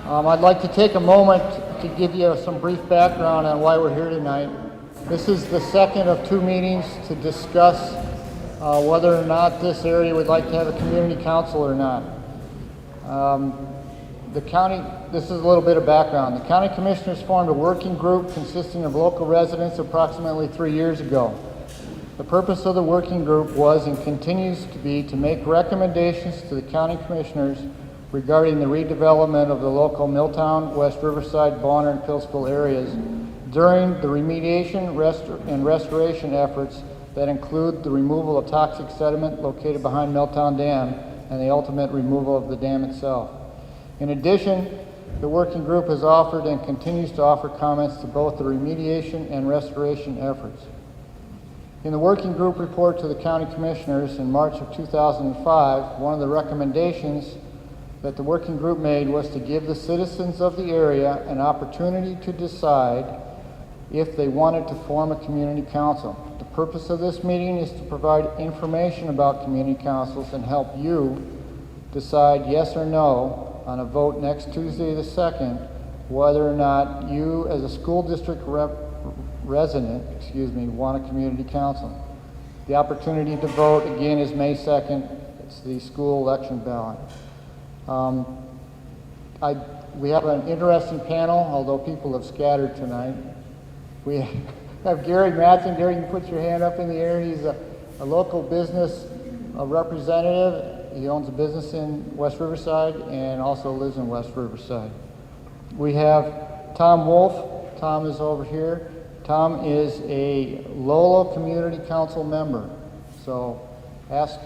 I'd like to take a moment to give you some brief background on why we're here tonight. This is the second of two meetings to discuss whether or not this area would like to have a community council or not. This is a little bit of background. The county commissioners formed a working group consisting of local residents approximately 3 years ago. The purpose of the working group was and continues to be to make recommendations to the county commissioners regarding the redevelopment of the local Milltown, West Riverside, Bonner, and Pillsville areas during the remediation and restoration efforts that include the removal of toxic sediment located behind Milltown Dam and the ultimate removal of the dam itself. In addition, the working group has offered and continues to offer comments to both the remediation and restoration efforts. In the working group report to the county commissioners in March of 2005, one of the recommendations that the working group made was to give the citizens of the area an opportunity to decide if they wanted to form a community council. The purpose of this meeting is to provide information about community councils and help you decide yes or no on a vote next Tuesday the 2nd, whether or not you as a school district resident, want a community council. The opportunity to vote again is May 2nd. It's the school election ballot. We have an interesting panel, although people have scattered tonight. We have Gary Matson. Gary, you can put your hand up in the air. He's a local business representative. He owns a business in West Riverside and also lives in West Riverside. We have Tom Wolf. Tom is over here. Tom is a Lolo Community Council member. So ask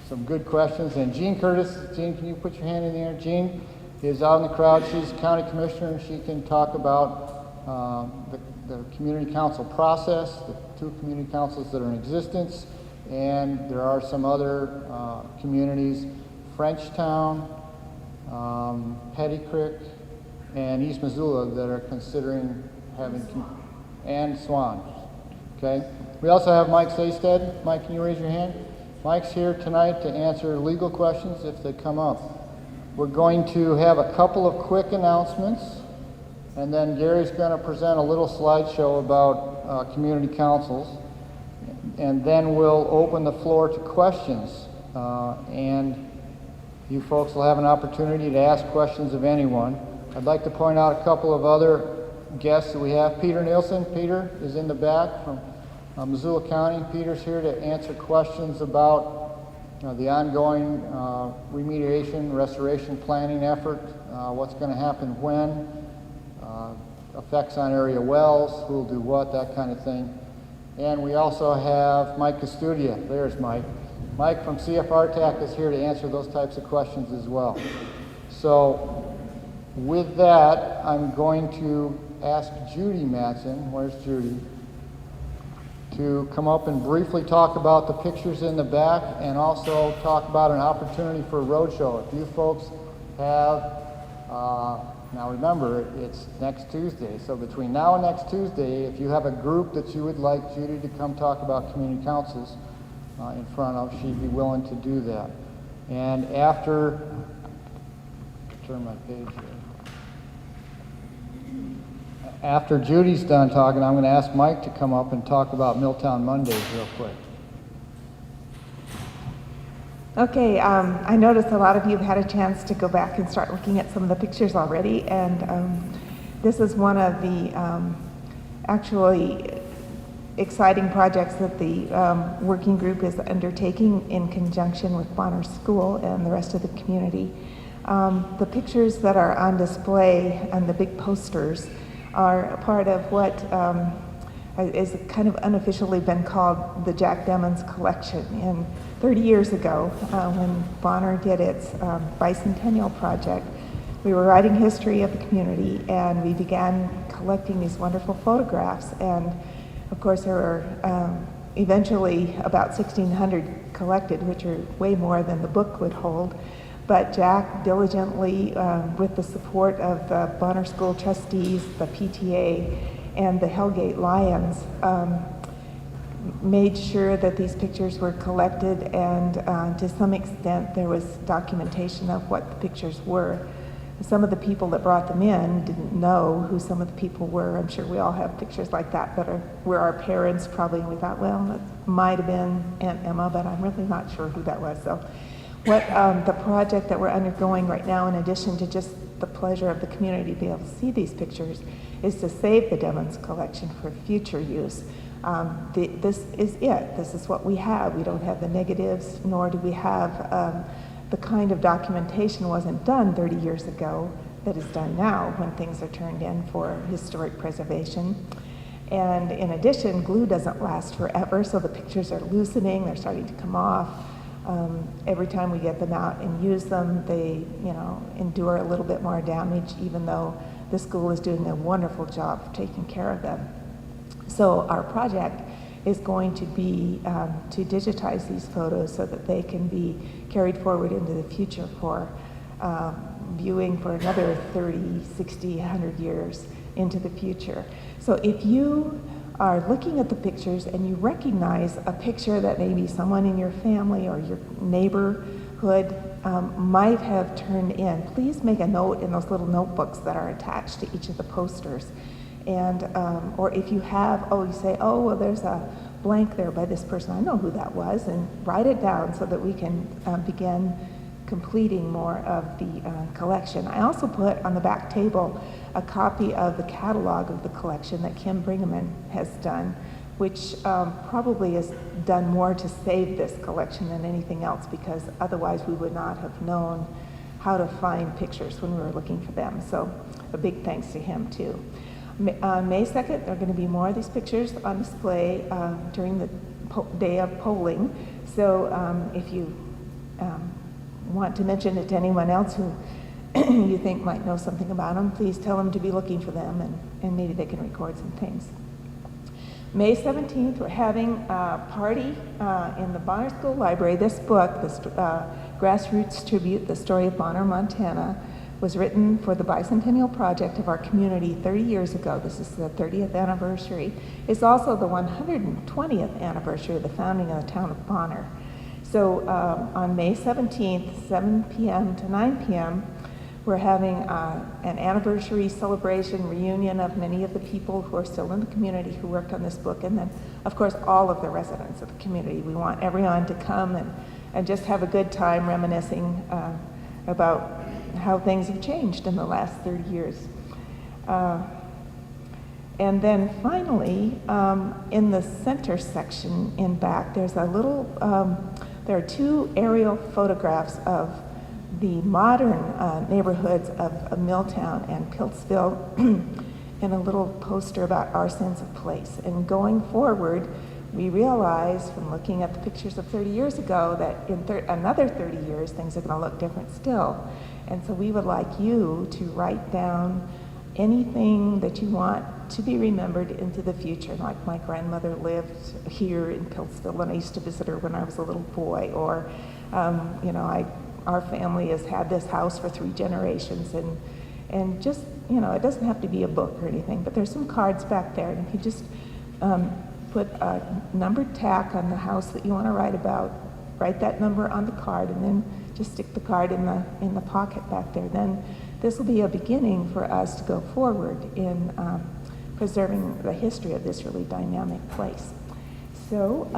some good questions. And Jean Curtis. Jean, can you put your hand in the air? Jean is out in the crowd. She's a county commissioner, and she can talk about the community council process, the two community councils that are in existence, and there are some other communities, Frenchtown, Petty Creek, and East Missoula that are considering having, and Swan. Okay. We also have Mike Sasted. Mike, can you raise your hand? Mike's here tonight to answer legal questions if they come up. We're going to have a couple of quick announcements, and then Gary's going to present a little slideshow about community councils, and then we'll open the floor to questions, and you folks will have an opportunity to ask questions of anyone. I'd like to point out a couple of other guests that we have. Peter Nielsen. Peter is in the back from Missoula County. Peter's here to answer questions about the ongoing remediation, restoration planning effort, what's going to happen when, effects on area wells, who will do what, that kind of thing. And we also have Mike Custodia. There's Mike. Mike from CFR TAC is here to answer those types of questions as well. So with that, I'm going to ask Judy Matson, where's Judy, to come up and briefly talk about the pictures in the back and also talk about an opportunity for a roadshow. If you folks have, now remember, it's next Tuesday, so between now and next Tuesday, if you have a group that you would like Judy to come talk about community councils in front of, she'd be willing to do that. And after, turn my page here. After Judy's done talking, I'm going to ask Mike to come up and talk about Milltown Mondays real quick. Okay, I noticed a lot of you have had a chance to go back and start looking at some of the pictures already, and this is one of the actually exciting projects that the working group is undertaking in conjunction with Bonner School and the rest of the community. The pictures that are on display on the big posters are a part of what is kind of unofficially been called the Jack Demmons Collection. And 30 years ago, when Bonner did its bicentennial project, we were writing history of the community, and we began collecting these wonderful photographs. And of course, there were eventually about 1,600 collected, which are way more than the book would hold. But Jack diligently, with the support of the Bonner School trustees, the PTA, and the Hellgate Lions, made sure that these pictures were collected, and to some extent there was documentation of what the pictures were. Some of the people that brought them in didn't know who some of the people were. I'm sure we all have pictures like that were our parents probably, and we thought, well, that might have been Aunt Emma, but I'm really not sure who that was. So what the project that we're undergoing right now, in addition to just the pleasure of the community to be able to see these pictures, is to save the Devon's collection for future use. This is it. This is what we have. We don't have the negatives, nor do we have the kind of documentation wasn't done 30 years ago that is done now when things are turned in for historic preservation. And in addition, glue doesn't last forever, so the pictures are loosening, they're starting to come off. Every time we get them out and use them, they endure a little bit more damage, even though the school is doing a wonderful job of taking care of them. So our project is going to be to digitize these photos so that they can be carried forward into the future for viewing for another 30, 60, 100 years into the future. So if you are looking at the pictures and you recognize a picture that maybe someone in your family or your neighborhood might have turned in, please make a note in those little notebooks that are attached to each of the posters. And, or if you have, you say, well, there's a blank there by this person, I know who that was, and write it down so that we can begin completing more of the collection. I also put on the back table a copy of the catalog of the collection that Kim Brigham has done, which probably has done more to save this collection than anything else, because otherwise we would not have known how to find pictures when we were looking for them. So a big thanks to him too. On May 2nd, there are going to be more of these pictures on display during the day of polling. So if you want to mention it to anyone else who you think might know something about them, please tell them to be looking for them, and maybe they can record some things. May 17th, we're having a party in the Bonner School Library. This book, this Grassroots Tribute, The Story of Bonner, Montana, was written for the bicentennial project of our community 30 years ago. This is the 30th anniversary. It's also the 120th anniversary of the founding of the town of Bonner. So on May 17th, 7 p.m. to 9 p.m., we're having an anniversary celebration reunion of many of the people who are still in the community who worked on this book, and then, of course, all of the residents of the community. We want everyone to come and just have a good time reminiscing about how things have changed in the last 30 years. And then finally, in the center section in back, there's a little, there are two aerial photographs of the modern neighborhoods of Milltown and Piltsville and a little poster about our sense of place. And going forward, we realized from looking at the pictures of 30 years ago that in another 30 years, things are going to look different still. And so we would like you to write down anything that you want to be remembered into the future. Like my grandmother lived here in Piltsville, and I used to visit her when I was a little boy. Or, our family has had this house for 3 generations, and just, it doesn't have to be a book or anything, but there's some cards back there, and if you just put a numbered tack on the house that you want to write about, write that number on the card, and then just stick the card in the pocket back there. Then this will be a beginning for us to go forward in preserving the history of this really dynamic place. So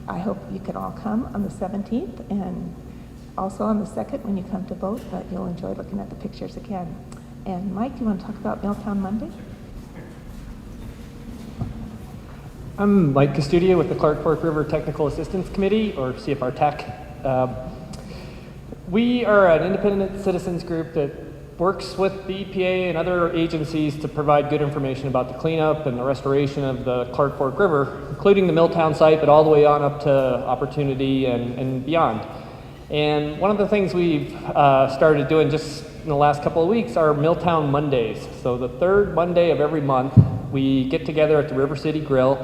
I hope you can all come on the 17th, and also on the 2nd when you come to vote, but you'll enjoy looking at the pictures again. And Mike, you want to talk about Milltown Monday? I'm Mike Custodia with the Clark Fork River Technical Assistance Committee, or CFR Tech. We are an independent citizens group that works with the EPA and other agencies to provide good information about the cleanup and the restoration of the Clark Fork River, including the Milltown site, but all the way on up to Opportunity and beyond. And one of the things we've started doing just in the last couple of weeks are Milltown Mondays. So the third Monday of every month, we get together at the River City Grill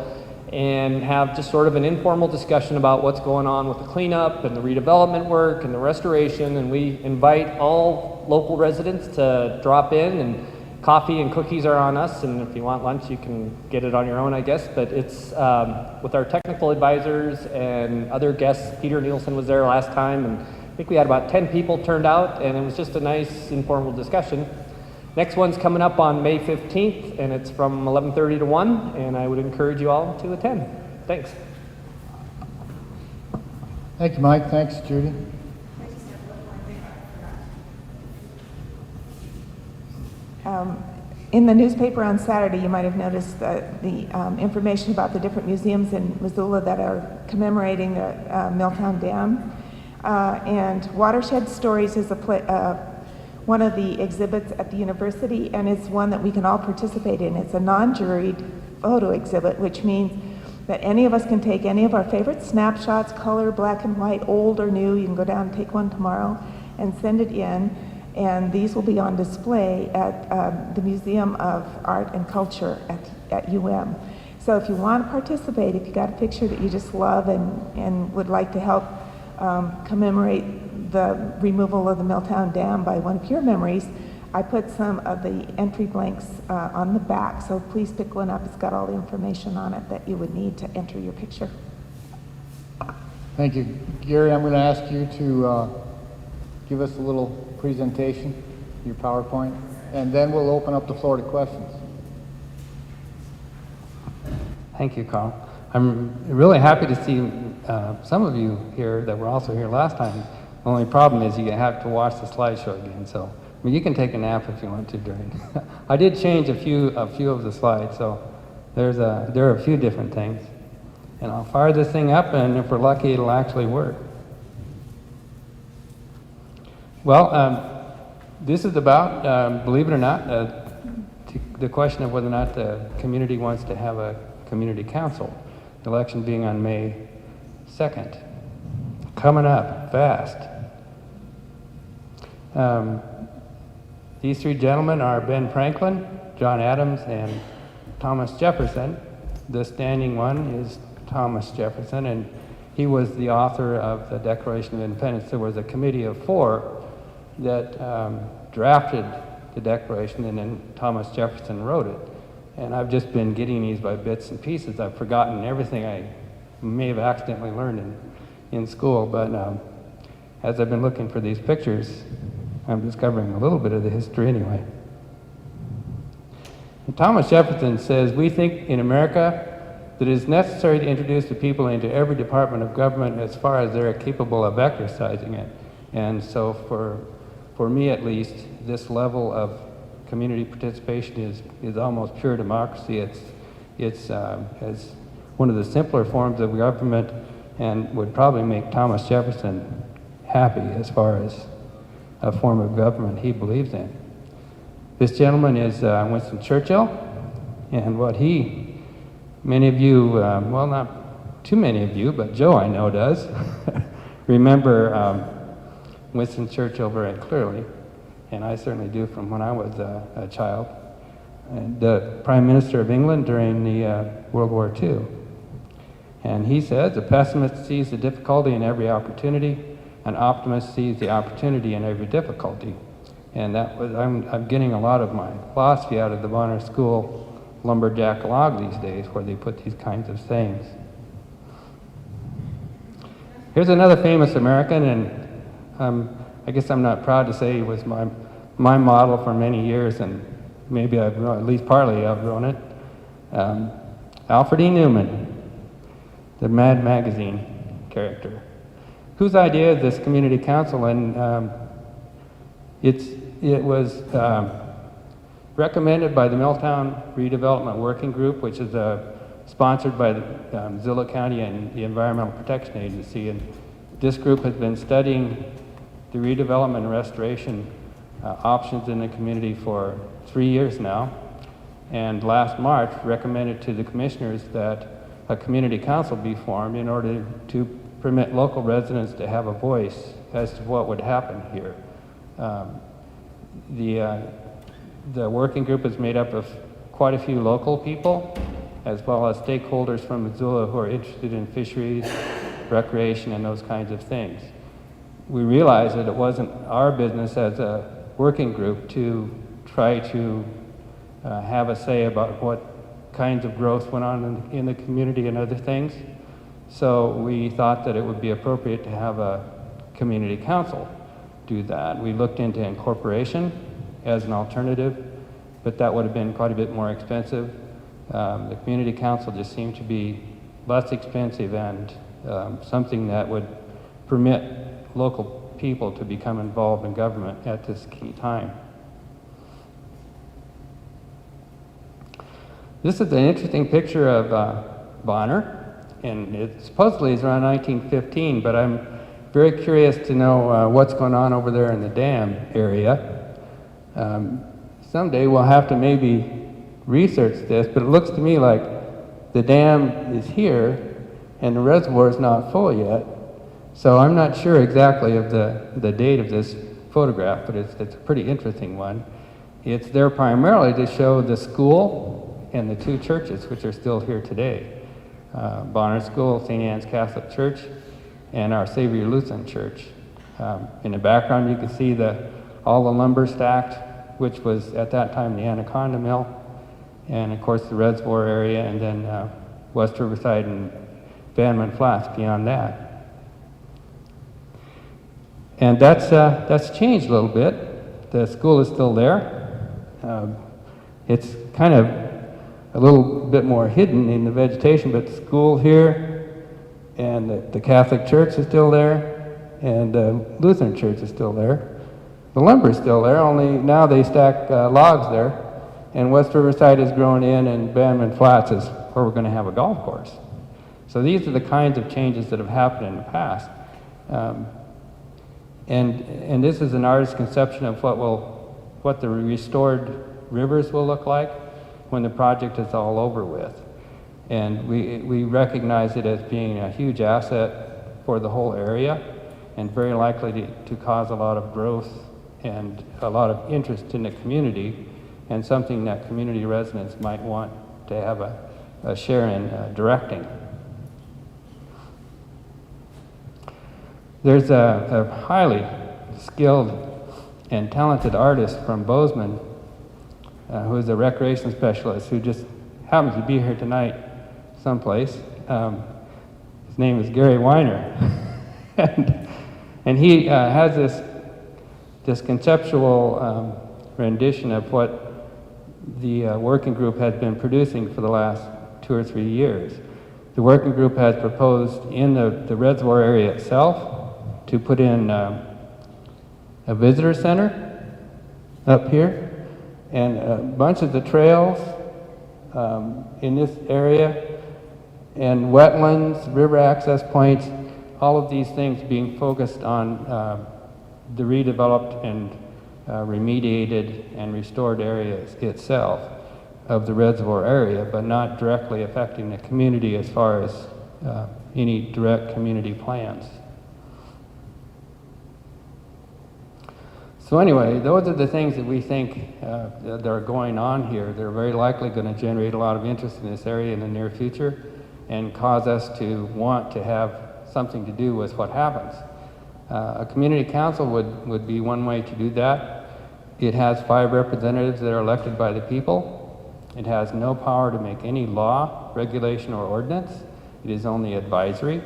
and have just sort of an informal discussion about what's going on with the cleanup and the redevelopment work and the restoration, and we invite all local residents to drop in Coffee and cookies are on us, and if you want lunch, you can get it on your own, I guess. But it's with our technical advisors and other guests. Peter Nielsen was there last time, and I think we had about 10 people turned out, and it was just a nice informal discussion. Next one's coming up on May 15th, and it's from 11:30 to 1, and I would encourage you all to attend. Thanks. Thank you, Mike. Thanks, Judy. In the newspaper on Saturday, you might have noticed the information about the different museums in Missoula that are commemorating the Milltown Dam. And Watershed Stories is one of the exhibits at the university, and it's one that we can all participate in. It's a non-juried photo exhibit, which means that any of us can take any of our favorite snapshots, color, black and white, old or new. You can go down and take one tomorrow and send it in. And these will be on display at the Museum of Art and Culture at UM. So if you want to participate, if you got a picture that you just love and would like to help commemorate the removal of the Milltown Dam by one of your memories, I put some of the entry blanks on the back. So please pick one up. It's got all the information on it that you would need to enter your picture. Thank you. Gary, I'm going to ask you to give us a little presentation, your PowerPoint, and then we'll open up the floor to questions. Thank you, Carl. I'm really happy to see some of you here that were also here last time. The only problem is you have to watch the slideshow again, so I mean, you can take a nap if you want to during. I did change a few of the slides, so there are a few different things. And I'll fire this thing up, and if we're lucky, it'll actually work. Well, this is about, believe it or not, the question of whether or not the community wants to have a community council. The election being on May 2nd. Coming up fast. These three gentlemen are Ben Franklin, John Adams, and Thomas Jefferson. The standing one is Thomas Jefferson, and he was the author of the Declaration of Independence. There was a committee of 4 that drafted the Declaration, and then Thomas Jefferson wrote it. And I've just been getting these by bits and pieces. I've forgotten everything I may have accidentally learned in school, but as I've been looking for these pictures, I'm discovering a little bit of the history anyway. And Thomas Jefferson says, "We think in America that it is necessary to introduce the people into every department of government as far as they're capable of exercising it." And so for me at least, this level of community participation is almost pure democracy. It's as one of the simpler forms of government, and would probably make Thomas Jefferson happy as far as a form of government he believes in. This gentleman is Winston Churchill, and what many of you, well, not too many of you, but Joe I know does, remember Winston Churchill very clearly, and I certainly do from when I was a child, and the Prime Minister of England during the World War II. And he says, "A pessimist sees the difficulty in every opportunity, an optimist sees the opportunity in every difficulty." And that was, I'm getting a lot of my philosophy out of the Bonner School lumberjack log these days, where they put these kinds of sayings. Here's another famous American, and I guess I'm not proud to say he was my model for many years, and maybe I've at least partly outgrown it. Alfred E. Newman, the Mad Magazine character, whose idea is this community council, and it was recommended by the Milltown Redevelopment Working Group, which is sponsored by the Missoula County and the Environmental Protection Agency. And this group has been studying the redevelopment and restoration options in the community for 3 years now. And last March recommended to the commissioners that a community council be formed in order to permit local residents to have a voice as to what would happen here. The working group is made up of quite a few local people, as well as stakeholders from Missoula who are interested in fisheries, recreation, and those kinds of things. We realized that it wasn't our business as a working group to try to have a say about what kinds of growth went on in the community and other things. So we thought that it would be appropriate to have a community council do that. We looked into incorporation as an alternative, but that would have been quite a bit more expensive. The community council just seemed to be less expensive and something that would permit local people to become involved in government at this key time. This is an interesting picture of Bonner, and it supposedly is around 1915, but I'm very curious to know what's going on over there in the dam area. Someday we'll have to maybe research this, but it looks to me like the dam is here and the reservoir is not full yet. So I'm not sure exactly of the date of this photograph, but it's a pretty interesting one. It's there primarily to show the school and the two churches which are still here today. Bonner School, St. Anne's Catholic Church, and Our Savior Lutheran Church. In the background you can see all the lumber stacked, which was at that time the Anaconda Mill, and of course the reservoir area, and then West Riverside and Banman Flats beyond that. And that's changed a little bit. The school is still there. It's kind of a little bit more hidden in the vegetation, but the school here and the Catholic Church is still there, and the Lutheran Church is still there. The lumber is still there, only now they stack logs there, and West Riverside is grown in, and Banman Flats is where we're going to have a golf course. So these are the kinds of changes that have happened in the past. And this is an artist's conception of what the restored rivers will look like when the project is all over with. And we recognize it as being a huge asset for the whole area and very likely to cause a lot of growth and a lot of interest in the community, and something that community residents might want to have a share in directing. There's a highly skilled and talented artist from Bozeman who is a recreation specialist who just happens to be here tonight someplace. His name is Gary Weiner. and he has this conceptual rendition of what the working group has been producing for the last 2 or 3 years. The working group has proposed in the reservoir area itself to put in a visitor center up here, and a bunch of the trails in this area, and wetlands, river access points, all of these things being focused on the redeveloped and remediated and restored areas itself of the reservoir area, but not directly affecting the community as far as any direct community plans. So anyway, those are the things that we think that are going on here. They're very likely going to generate a lot of interest in this area in the near future and cause us to want to have something to do with what happens. A community council would be one way to do that. It has 5 representatives that are elected by the people. It has no power to make any law, regulation, or ordinance. It is only advisory.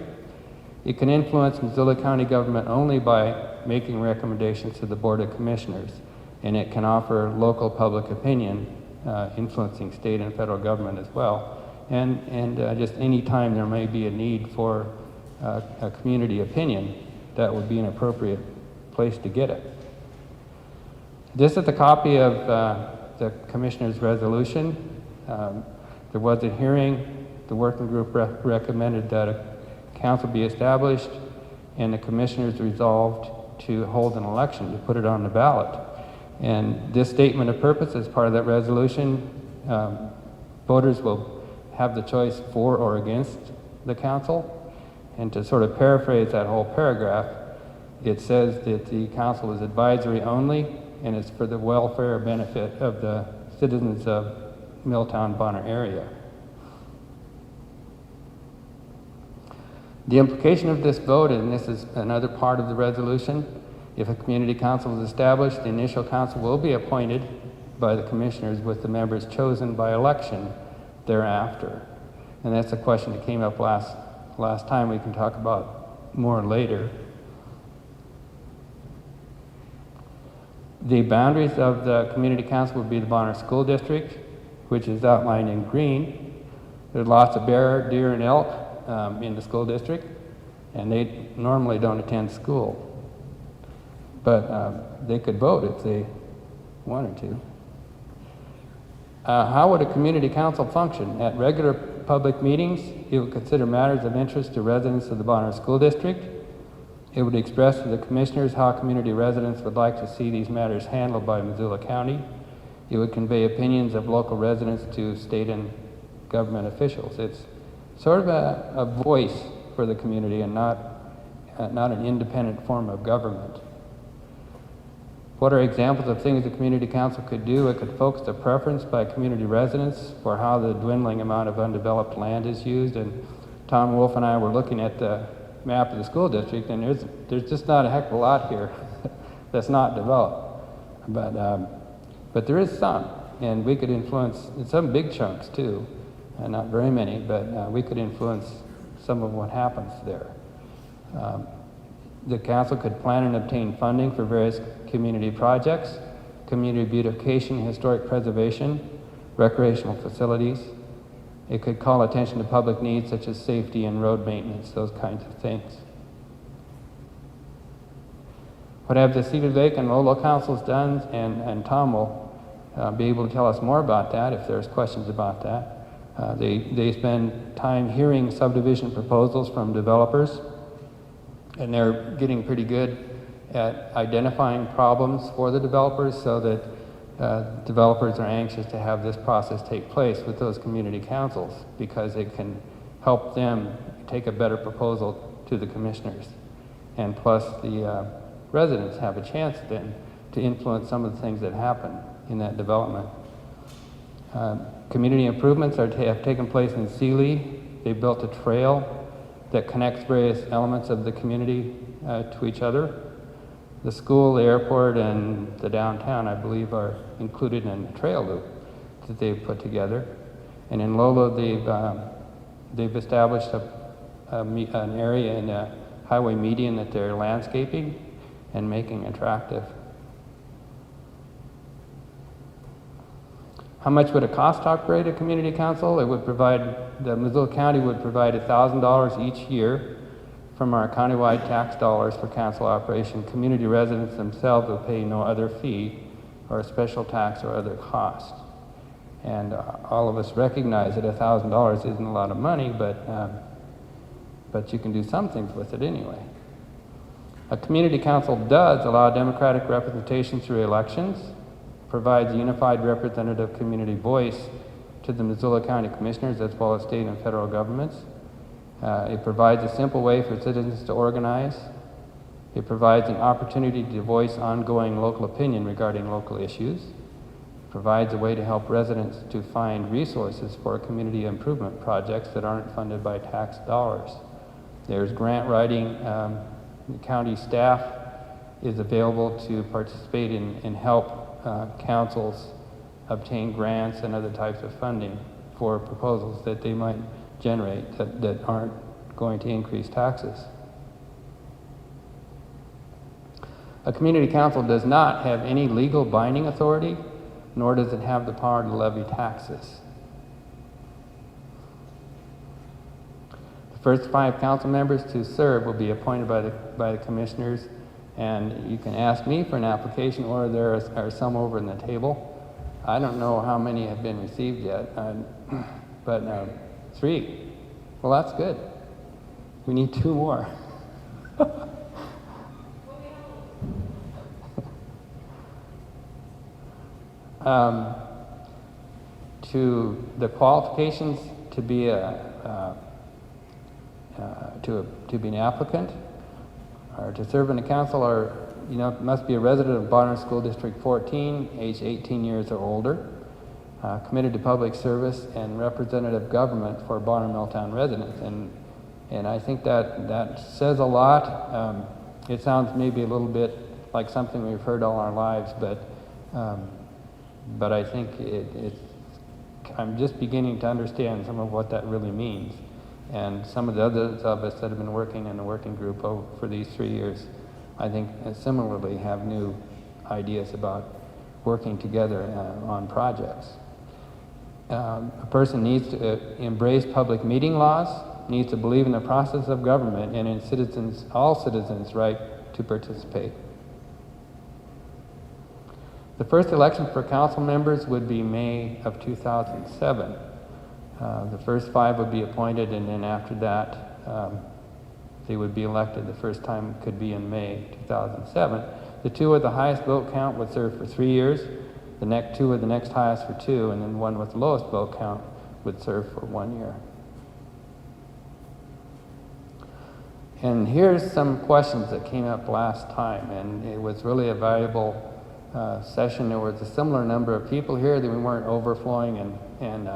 It can influence Missoula County government only by making recommendations to the Board of Commissioners, and it can offer local public opinion, influencing state and federal government as well. And just any time there may be a need for a community opinion, that would be an appropriate place to get it. This is a copy of the Commissioner's resolution. There was a hearing. The working group recommended that a council be established, and the Commissioners resolved to hold an election to put it on the ballot. And this statement of purpose is part of that resolution. Voters will have the choice for or against the council. And to sort of paraphrase that whole paragraph, it says that the council is advisory only, and it's for the welfare benefit of the citizens of Milltown, Bonner area. The implication of this vote, and this is another part of the resolution, if a community council is established, the initial council will be appointed by the commissioners with the members chosen by election thereafter. And that's a question that came up last time. We can talk about more later. The boundaries of the community council would be the Bonner School District, which is outlined in green. There's lots of bear, deer, and elk in the school district, and they normally don't attend school. But they could vote if they wanted to. How would a community council function? At regular public meetings, it would consider matters of interest to residents of the Bonner School District. It would express to the commissioners how community residents would like to see these matters handled by Missoula County. It would convey opinions of local residents to state and government officials. It's sort of a voice for the community and not an independent form of government. What are examples of things the community council could do? It could focus the preference by community residents for how the dwindling amount of undeveloped land is used. And Tom Wolf and I were looking at the map of the school district, and there's just not a heck of a lot here that's not developed. But there is some, and we could influence some big chunks too, not very many, but we could influence some of what happens there. The council could plan and obtain funding for various community projects, community beautification, historic preservation, recreational facilities. It could call attention to public needs such as safety and road maintenance, those kinds of things. What have the Cedar Lake and Lolo councils done, and Tom will be able to tell us more about that if there's questions about that. They spend time hearing subdivision proposals from developers, and they're getting pretty good at identifying problems for the developers so that developers are anxious to have this process take place with those community councils because it can help them take a better proposal to the commissioners. And plus the residents have a chance then to influence some of the things that happen in that development. Community improvements have taken place in Sealy. They built a trail that connects various elements of the community to each other. The school, the airport, and the downtown, I believe, are included in the trail loop that they've put together. And in Lolo, they've established an area in a highway median that they're landscaping and making attractive. How much would it cost to operate a community council? It would provide, the Missoula County would provide $1,000 each year from our countywide tax dollars for council operation. Community residents themselves will pay no other fee or a special tax or other cost. And all of us recognize that $1,000 isn't a lot of money, but you can do some things with it anyway. A community council does allow democratic representation through elections, provides a unified representative community voice to the Missoula County Commissioners as well as state and federal governments. It provides a simple way for citizens to organize. It provides an opportunity to voice ongoing local opinion regarding local issues. It provides a way to help residents to find resources for community improvement projects that aren't funded by tax dollars. There's grant writing. The county staff is available to participate in help councils obtain grants and other types of funding for proposals that they might generate that aren't going to increase taxes. A community council does not have any legal binding authority, nor does it have the power to levy taxes. The first 5 council members to serve will be appointed by the commissioners, and you can ask me for an application, or there are some over in the table. I don't know how many have been received yet, but 3. Well, that's good. We need 2 more. To the qualifications to be to be an applicant or to serve in the council are, must be a resident of Bonner School District 14, age 18 years or older, committed to public service and representative government for Bonner Milltown residents. And I think that says a lot. It sounds maybe a little bit like something we've heard all our lives, but but I think I'm just beginning to understand some of what that really means. And some of the others of us that have been working in the working group for these 3 years, I think similarly have new ideas about working together on projects. A person needs to embrace public meeting laws, needs to believe in the process of government and in all citizens' right to participate. The first election for council members would be May of 2007. The first 5 would be appointed, and then after that, they would be elected. The first time could be in May 2007. The 2 with the highest vote count would serve for 3 years. The next 2 with the next highest for 2, and then 1 with the lowest vote count would serve for 1 year. And here's some questions that came up last time, and it was really a valuable session. There was a similar number of people here, that we weren't overflowing and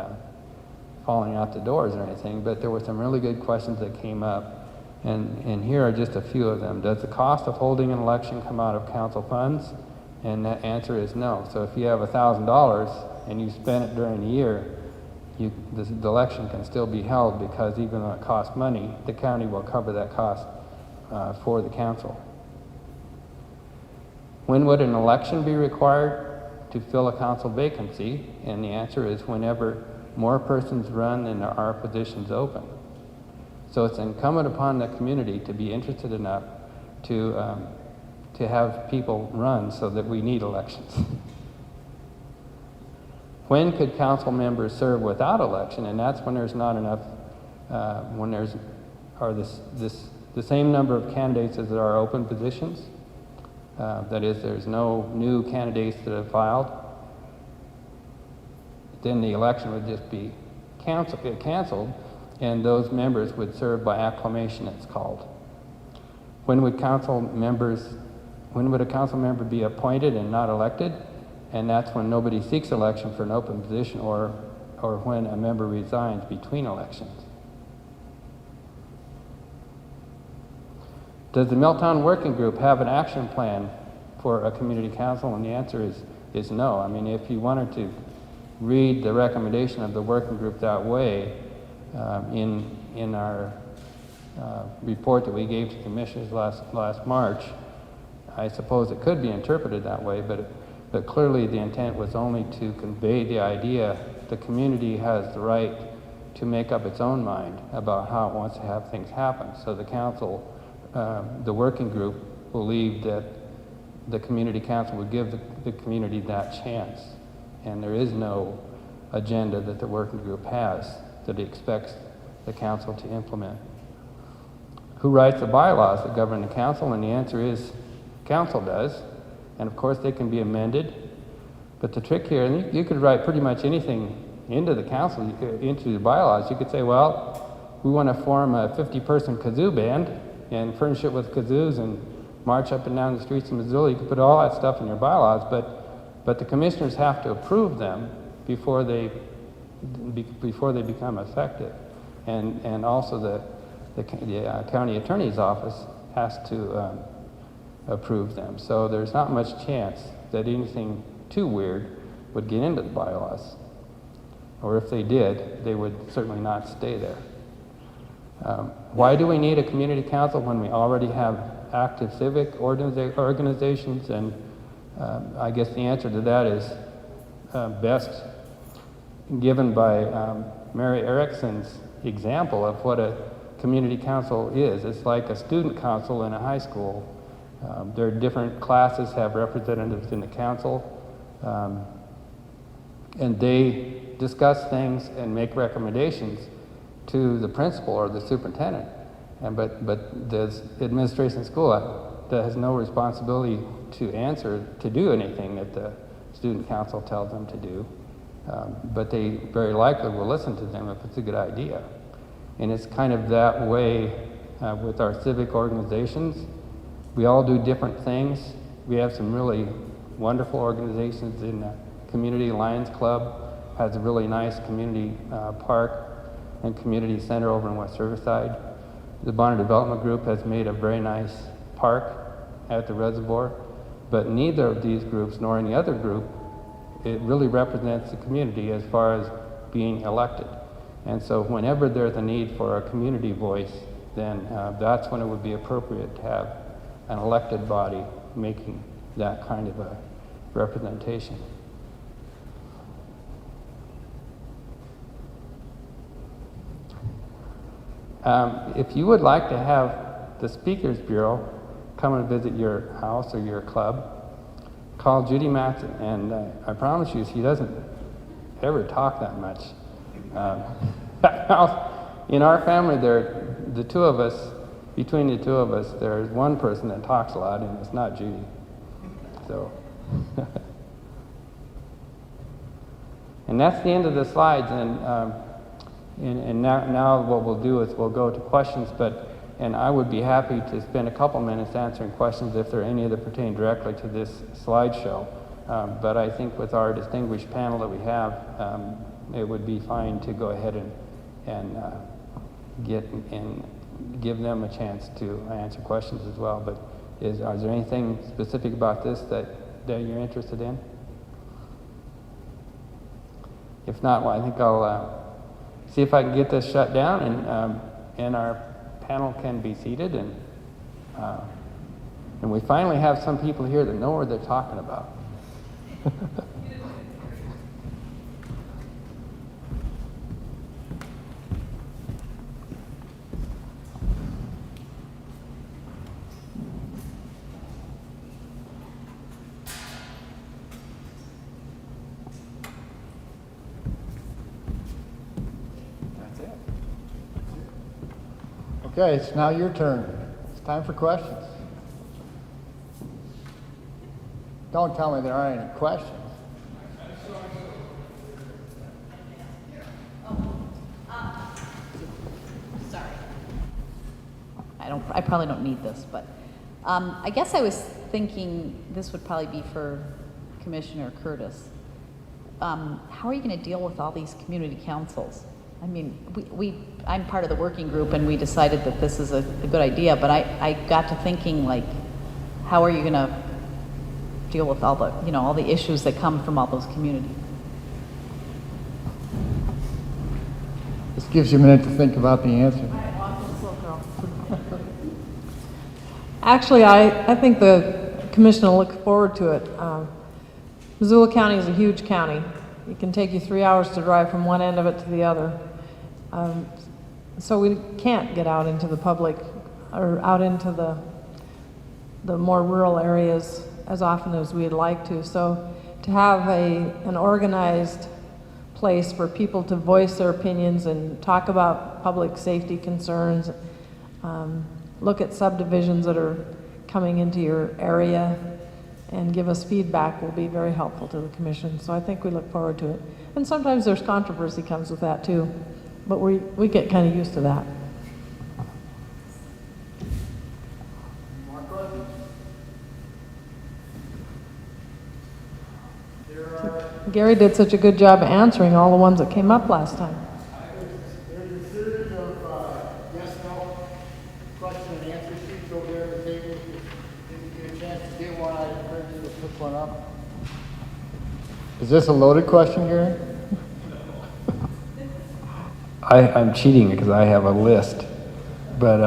falling out the doors or anything, but there were some really good questions that came up, and here are just a few of them. Does the cost of holding an election come out of council funds? And the answer is no. So if you have $1,000 and you spend it during the year, the election can still be held, because even though it costs money, the county will cover that cost for the council. When would an election be required to fill a council vacancy? And the answer is whenever more persons run than there are positions open. So it's incumbent upon the community to be interested enough to have people run, so that we need elections. When could council members serve without election? And that's when there's not enough, when there's the same number of candidates as there are open positions. That is, there's no new candidates that have filed. Then the election would just be canceled, and those members would serve by acclamation, it's called. When would a council member be appointed and not elected? And that's when nobody seeks election for an open position, or when a member resigns between elections. Does the Milltown Working Group have an action plan for a community council? And the answer is no. I mean, if you wanted to read the recommendation of the working group that way, in our report that we gave to commissioners last March, I suppose it could be interpreted that way, but clearly the intent was only to convey the idea the community has the right to make up its own mind about how it wants to have things happen. So the council, the working group, believed that the community council would give the community that chance. And there is no agenda that the working group has that it expects the council to implement. Who writes the bylaws that govern the council? And the answer is council does. And of course they can be amended. But the trick here, and you could write pretty much anything into the council, into the bylaws. You could say, well, we want to form a 50-person kazoo band and furnish it with kazoos and march up and down the streets of Missoula. You could put all that stuff in your bylaws, but the commissioners have to approve them before they become effective. And also the county attorney's office has to approve them. So there's not much chance that anything too weird would get into the bylaws. Or if they did, they would certainly not stay there. Why do we need a community council when we already have active civic organizations? And I guess the answer to that is best given by Mary Erickson's example of what a community council is. It's like a student council in a high school. There are different classes have representatives in the council, and they discuss things and make recommendations to the principal or the superintendent. But the administration school that has no responsibility to do anything that the student council tells them to do. But they very likely will listen to them if it's a good idea. And it's kind of that way with our civic organizations. We all do different things. We have some really wonderful organizations in the community. Lions Club has a really nice community park and community center over in West Riverside. The Bonner Development Group has made a very nice park at the reservoir, but neither of these groups nor any other group it really represents the community as far as being elected. And so whenever there's a need for a community voice, then that's when it would be appropriate to have an elected body making that kind of a representation. If you would like to have the Speakers Bureau come and visit your house or your club, call Judy Matson, and I promise you she doesn't ever talk that much. In our family, the two of us, between the two of us, there's one person that talks a lot, and it's not Judy. So, and that's the end of the slides. And now what we'll do is we'll go to questions, and I would be happy to spend a couple minutes answering questions if there are any that pertain directly to this slideshow. But I think with our distinguished panel that we have, it would be fine to go ahead and give them a chance to answer questions as well. But is there anything specific about this that you're interested in? If not, well, I think I'll see if I can get this shut down, and our panel can be seated, and we finally have some people here that know what they're talking about. Okay, it's now your turn. It's time for questions. Don't tell me there aren't any questions. Sorry. I probably don't need this, but I guess I was thinking this would probably be for Commissioner Curtis. How are you going to deal with all these community councils? I mean, I'm part of the working group, and we decided that this is a good idea, but I got to thinking, like, how are you going to deal with all the, all the issues that come from all those communities? This gives you a minute to think about the answer. Actually, I think the commission will look forward to it. Missoula County is a huge county. It can take you 3 hours to drive from one end of it to the other. So we can't get out into the public or out into the more rural areas as often as we'd like to. So to have an organized place for people to voice their opinions and talk about public safety concerns, look at subdivisions that are coming into your area and give us feedback will be very helpful to the commission. So I think we look forward to it. And sometimes there's controversy comes with that too, but we get kind of used to that. Gary did such a good job answering all the ones that came up last time. There's a series of yes/no question and answer sheets over there at the table. If you get a chance to get one, I'd encourage you to pick one up. Is this a loaded question, Gary? I'm cheating because I have a list, but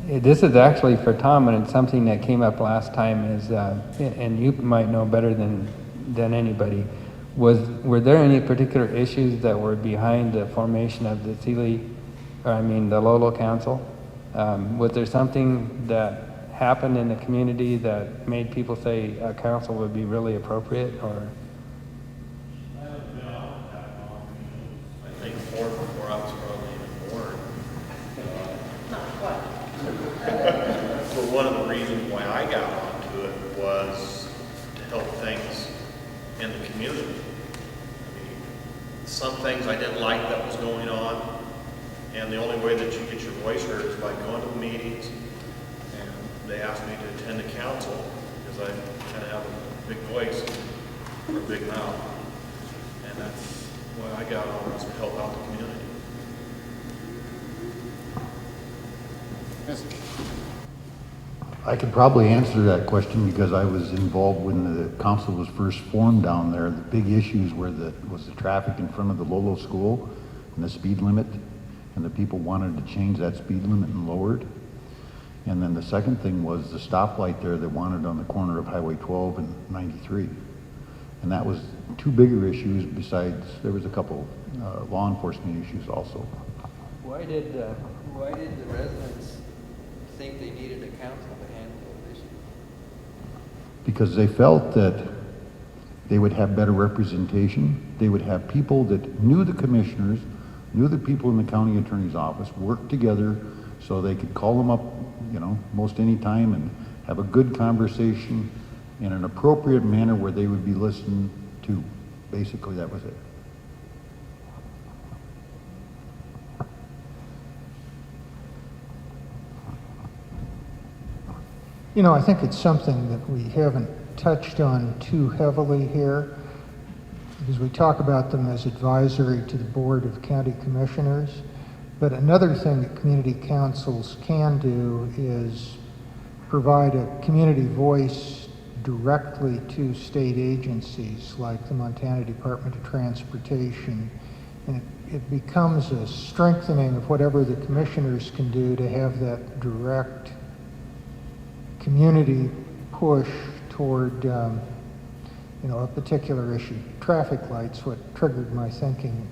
this is actually for Tom, and it's something that came up last time. And you might know better than anybody. Were there any particular issues that were behind the formation of the the Lolo Council? Was there something that happened in the community that made people say a council would be really appropriate, or? I think before I was probably even born. But one of the reasons why I got onto it was to help things in the community. I mean, some things I didn't like that was going on, and the only way that you get your voice heard is by going to the meetings. And they asked me to attend the council because I kind of have a big voice or a big mouth, and that's why I got on, was to help out the community. I could probably answer that question because I was involved when the council was first formed down there. The big issues was the traffic in front of the Lolo school and the speed limit, and the people wanted to change that speed limit and lower it. And then the second thing was the stoplight there that wanted on the corner of Highway 12 and 93. And that was two bigger issues besides, there was a couple law enforcement issues also. Why did the residents think they needed a council to handle those issues? Because they felt that they would have better representation. They would have people that knew the commissioners, knew the people in the county attorney's office, worked together so they could call them up, you know, most any time and have a good conversation in an appropriate manner where they would be listened to. Basically, that was it. You know, I think it's something that we haven't touched on too heavily here, because we talk about them as advisory to the Board of County Commissioners. But another thing that community councils can do is provide a community voice directly to state agencies like the Montana Department of Transportation. And it becomes a strengthening of whatever the commissioners can do to have that direct community push toward you know, a particular issue. Traffic lights, what triggered my thinking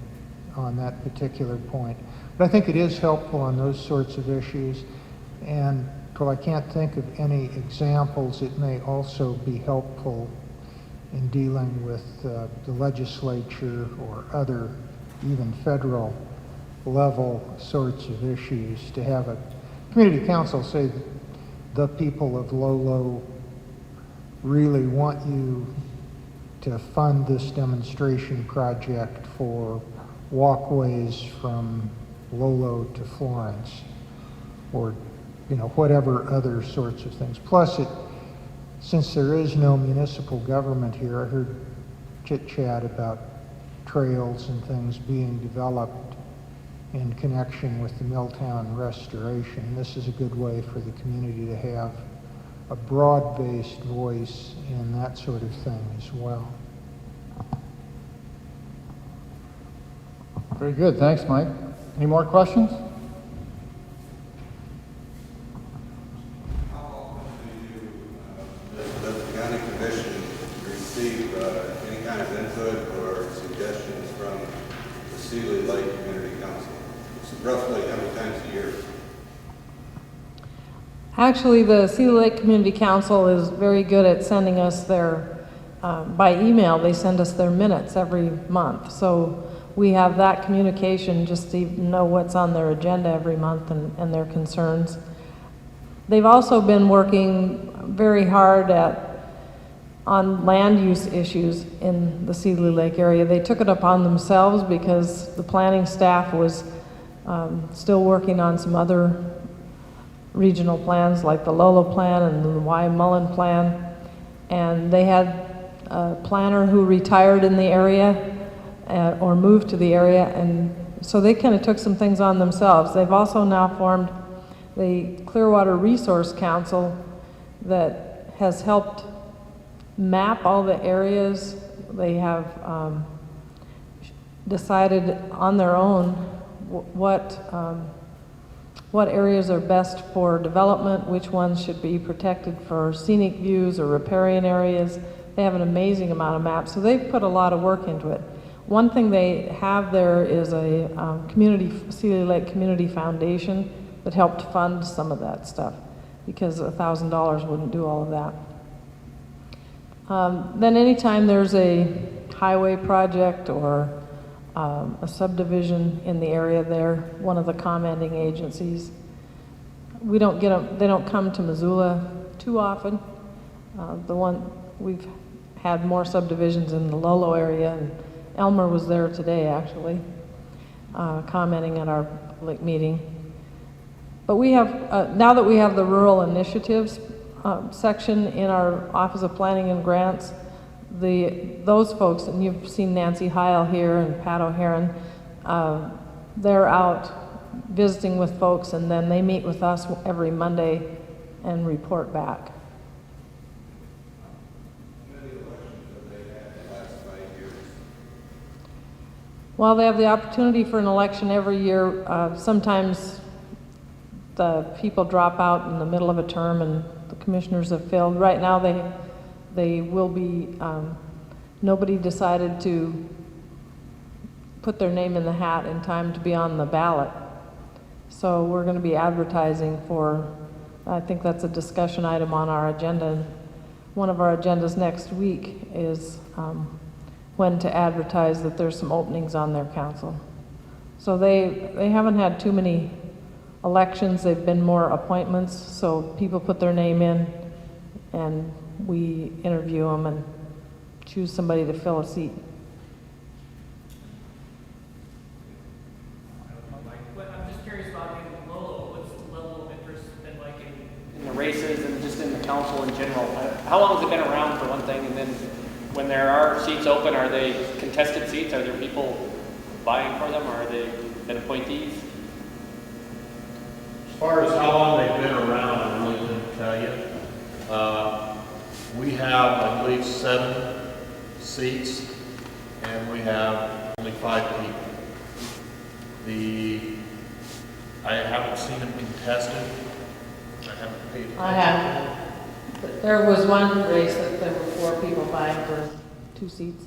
on that particular point. But I think it is helpful on those sorts of issues, and while I can't think of any examples, it may also be helpful in dealing with the legislature or other, even federal level sorts of issues, to have a community council say that the people of Lolo really want you to fund this demonstration project for walkways from Lolo to Florence, or, you know, whatever other sorts of things. Plus, since there is no municipal government here, I heard chit-chat about trails and things being developed in connection with the Milltown restoration. This is a good way for the community to have a broad-based voice in that sort of thing as well. Very good, thanks, Mike. Any more questions? How often does the county commission receive any kind of input or suggestions from the Sealy Lake Community Council? It's roughly how many times a year? Actually, the Sealy Lake Community Council is very good at sending us their, by email, they send us their minutes every month. So we have that communication just to know what's on their agenda every month and their concerns. They've also been working very hard on land use issues in the Sealy Lake area. They took it upon themselves because the planning staff was still working on some other regional plans like the Lolo plan and the Y Mullen plan. And they had a planner who retired in the area or moved to the area, and so they kind of took some things on themselves. They've also now formed the Clearwater Resource Council that has helped map all the areas. They have decided on their own what areas are best for development, which ones should be protected for scenic views or riparian areas. They have an amazing amount of maps, so they've put a lot of work into it. One thing they have there is a Sealy Lake Community Foundation that helped fund some of that stuff, because $1,000 wouldn't do all of that. Then anytime there's a highway project or a subdivision in the area, they're one of the commenting agencies. We don't get them, they don't come to Missoula too often. We've had more subdivisions in the Lolo area, and Elmer was there today, actually, commenting at our public meeting. But we have, now that we have the rural initiatives section in our Office of Planning and Grants, those folks, and you've seen Nancy Heil here and Pat O'Haron, they're out visiting with folks, and then they meet with us every Monday and report back. Well, they have the opportunity for an election every year. Sometimes the people drop out in the middle of a term and the commissioners have failed. Right now, they will be, nobody decided to put their name in the hat in time to be on the ballot. So we're going to be advertising for, I think that's a discussion item on our agenda. One of our agendas next week is when to advertise that there's some openings on their council. So they haven't had too many elections, they've been more appointments, so people put their name in and we interview them and choose somebody to fill a seat. I'm just curious about in Lolo, what's the level of interest been like in the races and just in the council in general? How long has it been around for one thing, and then when there are seats open, are they contested seats? Are there people vying for them, or are they been appointees? As far as how long they've been around, I really couldn't tell you. We have, I believe, 7 seats, and we have only 5 people. I haven't seen them contested. I haven't paid attention. I have. There was one race that there were 4 people vying for 2 seats.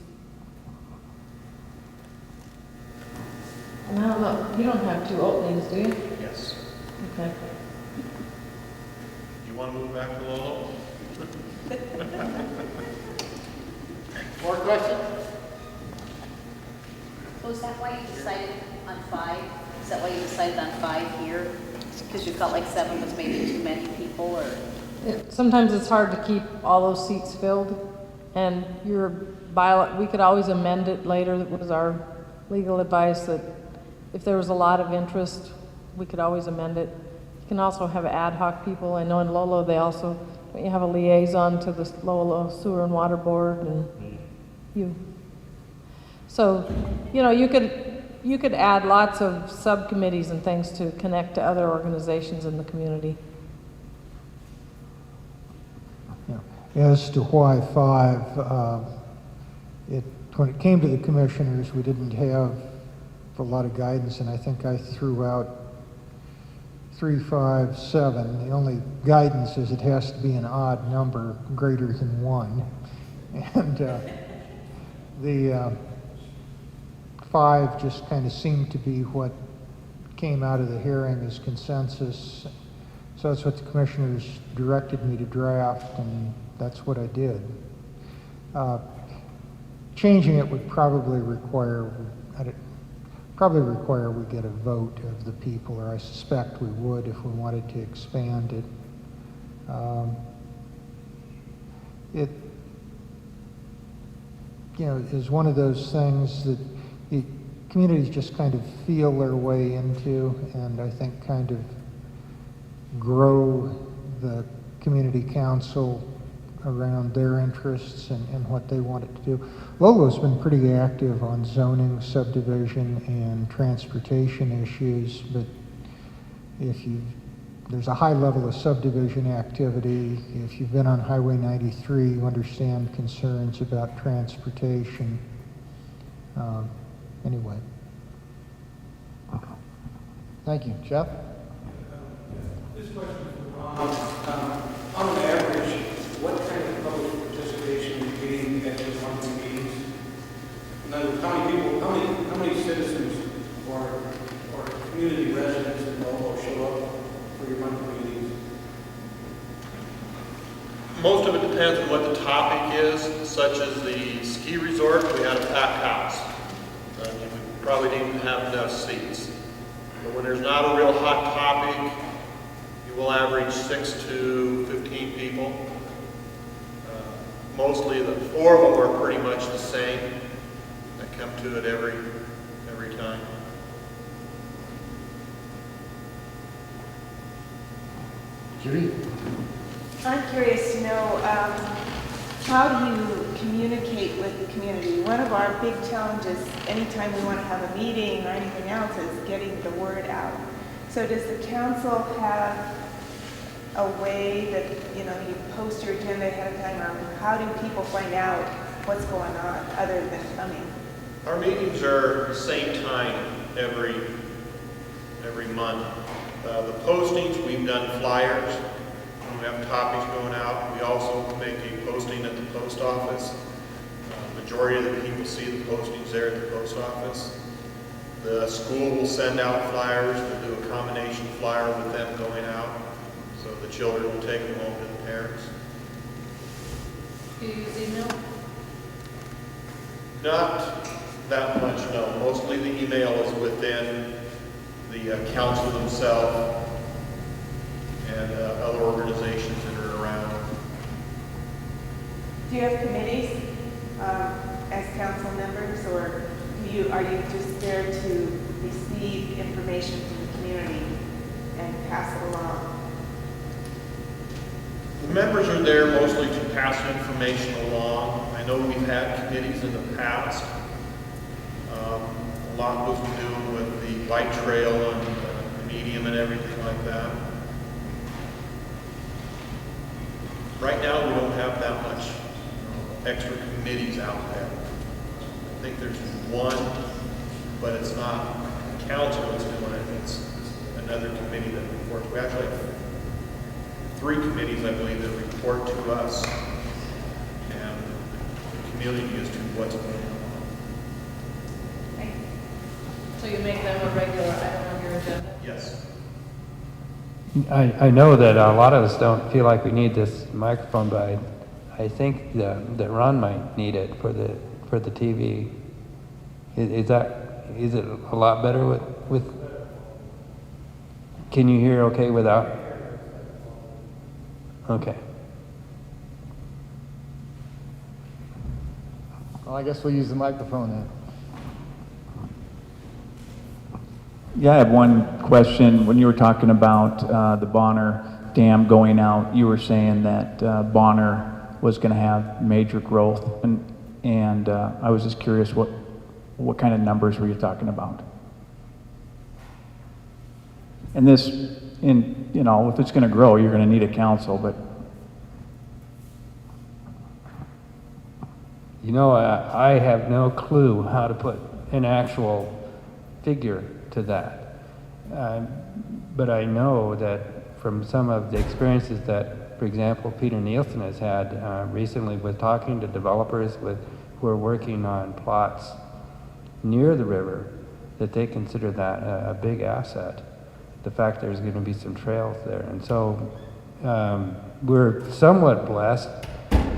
Now, look, you don't have 2 openings, do you? Yes. Okay. You want to move back to Lolo? More questions? So is that why you decided on 5? Is that why you decided on 5 here? Because you felt like 7 was maybe too many people, or? Sometimes it's hard to keep all those seats filled, and your bylaw, we could always amend it later. That was our legal advice, that if there was a lot of interest, we could always amend it. You can also have ad hoc people. I know in Lolo they also, you have a liaison to the Lolo Sewer and Water Board, and you. So, you know, you could add lots of subcommittees and things to connect to other organizations in the community. As to why 5, when it came to the commissioners, we didn't have a lot of guidance, and I think I threw out 3, 5, 7. The only guidance is it has to be an odd number greater than 1. And the 5 just kind of seemed to be what came out of the hearing as consensus. So that's what the commissioners directed me to draft, and that's what I did. Changing it would probably require we get a vote of the people, or I suspect we would if we wanted to expand it. It, you know, is one of those things that communities just kind of feel their way into, and I think kind of grow the community council around their interests and what they want it to do. Lolo's been pretty active on zoning, subdivision, and transportation issues, but there's a high level of subdivision activity. If you've been on Highway 93, you understand concerns about transportation. Anyway. Thank you. Jeff? This question is for Ron. On average, what kind of public participation are you getting at these monthly meetings? In other words, how many citizens or community residents in Lolo show up for your monthly meetings? Most of it depends on what the topic is, such as the ski resort. We had a packed house. We probably didn't have enough seats. But when there's not a real hot topic, you will average 6 to 15 people. Mostly the 4 of them are pretty much the same that come to it every time. Judy? I'm curious to know, how do you communicate with the community? One of our big challenges, anytime we want to have a meeting or anything else, is getting the word out. So does the council have a way that, you post your agenda ahead of time, or how do people find out what's going on other than coming? Our meetings are the same time every month. The postings, we've done flyers. We have topics going out. We also make a posting at the post office. Majority of the people see the postings there at the post office. The school will send out flyers. We'll do a combination flyer with them going out. So the children will take them home to the parents. Do you use email? Not that much, no. Mostly the email is within the council themselves and other organizations that are around. Do you have committees as council members, or are you just there to receive information from the community and pass it along? The members are there mostly to pass information along. I know we've had committees in the past. A lot was doing with the bike trail and the medium and everything like that. Right now, we don't have that much extra committees out there. I think there's one, but it's not the council that's doing it. It's another committee that reports. We actually have 3 committees, I believe, that report to us, and the community as to what's going on. So you make them a regular item on your agenda? Yes. I know that a lot of us don't feel like we need this microphone, but I think that Ron might need it for the TV. Is it a lot better with? Can you hear okay without? Okay. Well, I guess we'll use the microphone then. Yeah, I have one question. When you were talking about the Bonner Dam going out, you were saying that Bonner was going to have major growth, and I was just curious what kind of numbers were you talking about? And this, if it's going to grow, you're going to need a council, but I have no clue how to put an actual figure to that. But I know that from some of the experiences that, for example, Peter Nielsen has had recently with talking to developers who are working on plots near the river, that they consider that a big asset. The fact there's going to be some trails there. And so we're somewhat blessed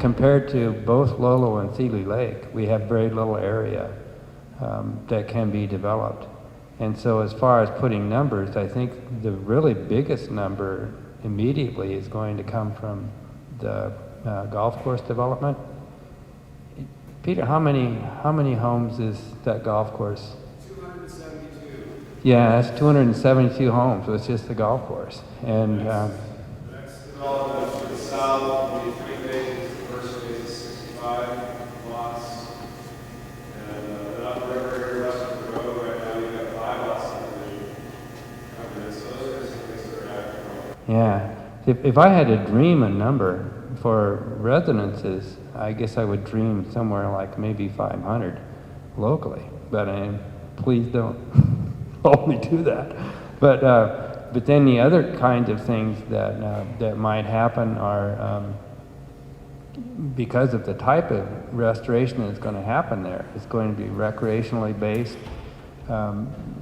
compared to both Lolo and Seeley Lake. We have very little area that can be developed. And so as far as putting numbers, I think the really biggest number immediately is going to come from the golf course development. Peter, how many homes is that golf course? 272. Yeah, that's 272 homes. So it's just the golf course. And Next development to the south will be 3 phases. The first phase is 65 lots. And up the river here west of the road right now, you've got 5 lots in the division coming in. So those are some things that are active. yeah, if I had to dream a number for residences, I guess I would dream somewhere like maybe 500 locally. But please don't hold me to that. But then the other kinds of things that might happen are because of the type of restoration that's going to happen there. It's going to be recreationally based.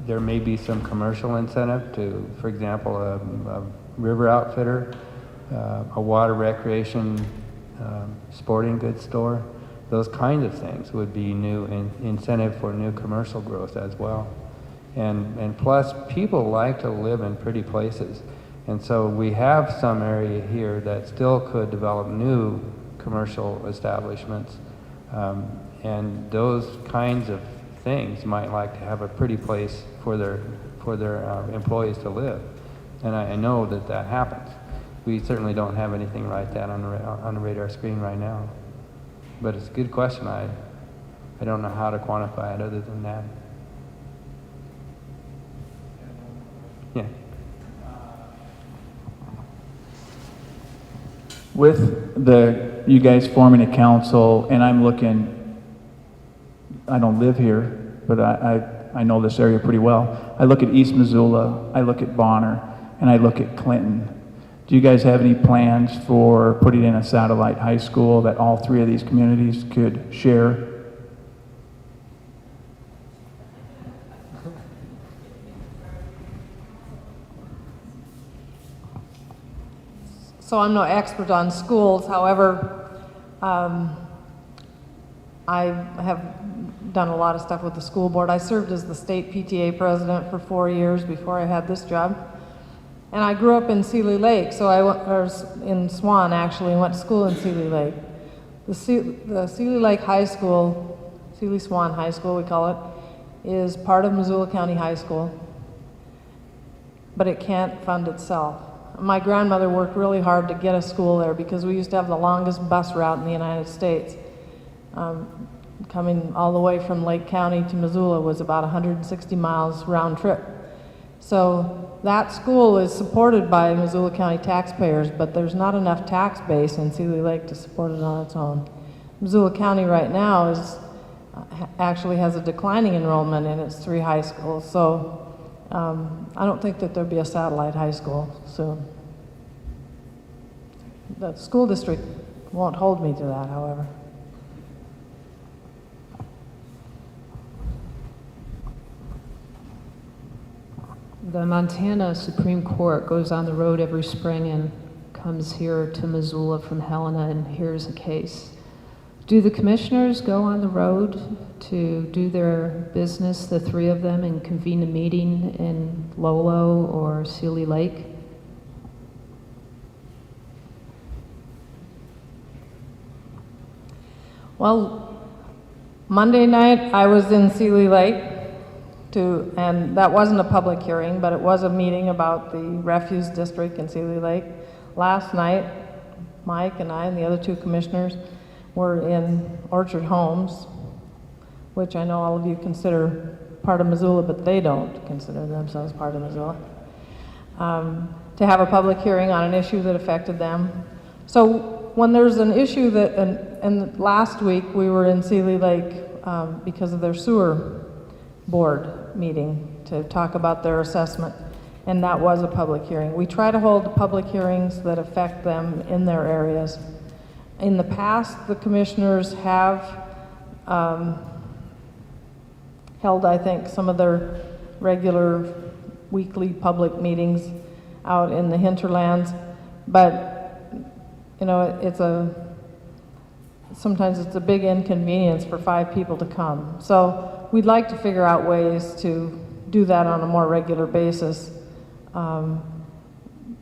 There may be some commercial incentive to, for example, a river outfitter, a water recreation sporting goods store. Those kinds of things would be new incentive for new commercial growth as well. And plus, people like to live in pretty places. And so we have some area here that still could develop new commercial establishments. And those kinds of things might like to have a pretty place for their employees to live. And I know that happens. We certainly don't have anything like that on the radar screen right now. But it's a good question. I don't know how to quantify it other than that. Yeah. with you guys forming a council, and I'm looking, I don't live here, but I know this area pretty well. I look at East Missoula, I look at Bonner, and I look at Clinton. Do you guys have any plans for putting in a satellite high school that all three of these communities could share? So I'm no expert on schools, however, I have done a lot of stuff with the school board. I served as the state PTA president for 4 years before I had this job. And I grew up in Sealy Lake, so in Swan actually, and went to school in Sealy Lake. The Sealy Lake High School, Sealy Swan High School we call it, is part of Missoula County High School, but it can't fund itself. My grandmother worked really hard to get a school there because we used to have the longest bus route in the United States. Coming all the way from Lake County to Missoula was about 160 miles round trip. So that school is supported by Missoula County taxpayers, but there's not enough tax base in Sealy Lake to support it on its own. Missoula County right now actually has a declining enrollment in its 3 high schools, so I don't think that there'll be a satellite high school soon. The school district won't hold me to that, however. The Montana Supreme Court goes on the road every spring and comes here to Missoula from Helena and hears a case. Do the commissioners go on the road to do their business, the 3 of them, and convene a meeting in Lolo or Sealy Lake? Well, Monday night I was in Sealy Lake and that wasn't a public hearing, but it was a meeting about the refuse district in Sealy Lake. Last night, Mike and I and the other 2 commissioners were in Orchard Homes, which I know all of you consider part of Missoula, but they don't consider themselves part of Missoula, to have a public hearing on an issue that affected them. So when there's an issue that, and last week we were in Sealy Lake because of their sewer board meeting to talk about their assessment, and that was a public hearing. We try to hold public hearings that affect them in their areas. In the past, the commissioners have held, I think, some of their regular weekly public meetings out in the hinterlands, but you know, sometimes it's a big inconvenience for 5 people to come. So we'd like to figure out ways to do that on a more regular basis.